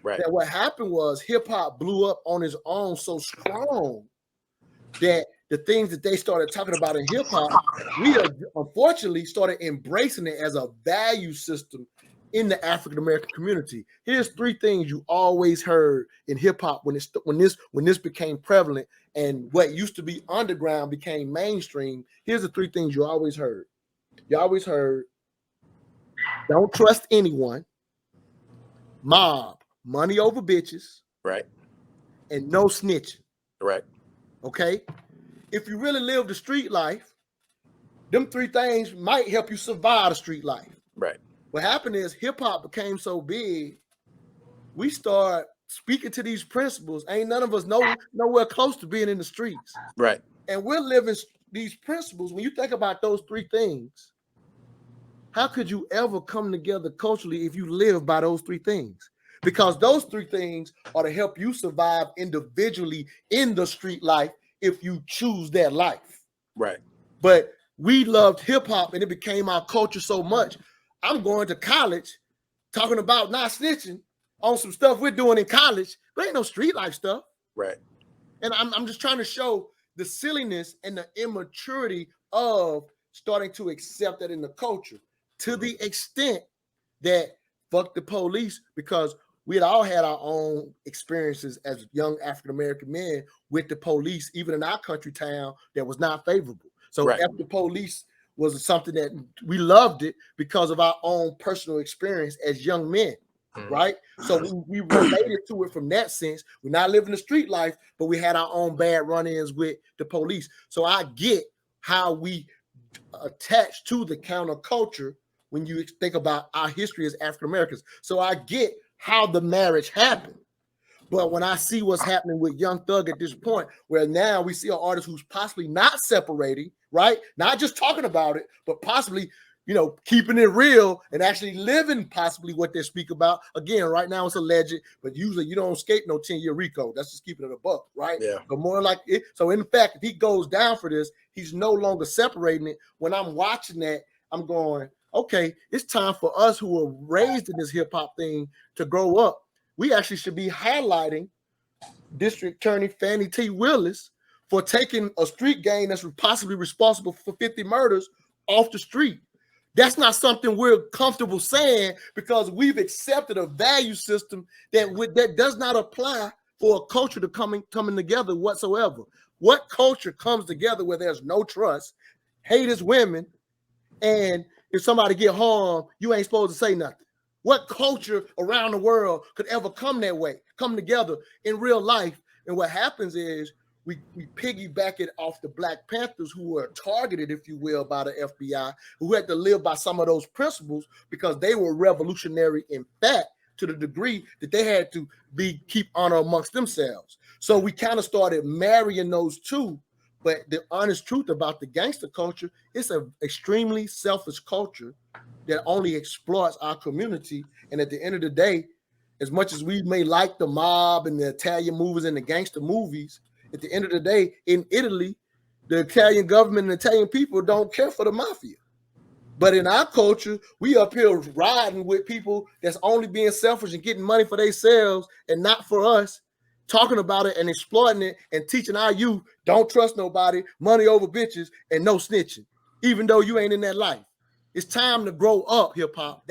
Right. That what happened was hip hop blew up on its own so strong that the things that they started talking about in hip hop, we unfortunately started embracing it as a value system in the African American community. Here's three things you always heard in hip hop when this became prevalent and what used to be underground became mainstream. Here's the three things you always heard. You always heard, don't trust anyone, mob, money over bitches, Right. and no snitching. Right. Okay? If you really live the street life, them three things might help you survive the street life. Right. What happened is hip hop became so big, we start speaking to these principles. Ain't none of us nowhere close to being in the streets. Right. And we're living these principles. When you think about those three things, how could you ever come together culturally if you live by those three things? Because those three things are to help you survive individually in the street life if you choose that life. Right. But we loved hip hop and it became our culture so much. I'm going to college talking about not snitching on some stuff we're doing in college, but ain't no street life stuff. Right. And I'm just trying to show the silliness and the immaturity of starting to accept that in the culture to the extent that fuck the police, because we had all had our own experiences as young African-American men with the police, even in our country town, that was not favorable. So Right. after the police was something that we loved it because of our own personal experience as young men, right? So we related to it from that sense. We're not living the street life, but we had our own bad run-ins with the police. So I get how we attach to the counterculture when you think about our history as African Americans. So I get how the marriage happened. But when I see what's happening with Young Thug at this point, where now we see an artist who's possibly not separating, right? Not just talking about it, but possibly, keeping it real and actually living possibly what they speak about. Again, right now it's alleged, but usually you don't escape no 10-year RICO. That's just keeping it a buck, right? Yeah. But more like it. So in fact, if he goes down for this, he's no longer separating it. When I'm watching that, I'm going, okay, it's time for us who were raised in this hip hop thing to grow up. We actually should be highlighting District Attorney Fannie T. Willis for taking a street gang that's possibly responsible for 50 murders off the street. That's not something we're comfortable saying because we've accepted a value system that does not apply for a culture to coming together whatsoever. What culture comes together where there's no trust, hate is women, and if somebody get harmed, you ain't supposed to say nothing? What culture around the world could ever come that way, come together in real life? And what happens is we piggyback it off the Black Panthers who were targeted, if you will, by the FBI, who had to live by some of those principles because they were revolutionary in fact to the degree that they had to keep honor amongst themselves. So we kind of started marrying those two. But the honest truth about the gangster culture, it's an extremely selfish culture that only exploits our community. And at the end of the day, as much as we may like the mob and the Italian movies and the gangster movies, at the end of the day, in Italy, the Italian government and Italian people don't care for the mafia. But in our culture, we up here riding with people that's only being selfish and getting money for themselves and not for us, talking about it and exploiting it and teaching our youth, don't trust nobody, money over bitches, and no snitching, even though you ain't in that life. It's time to grow up, hip hop.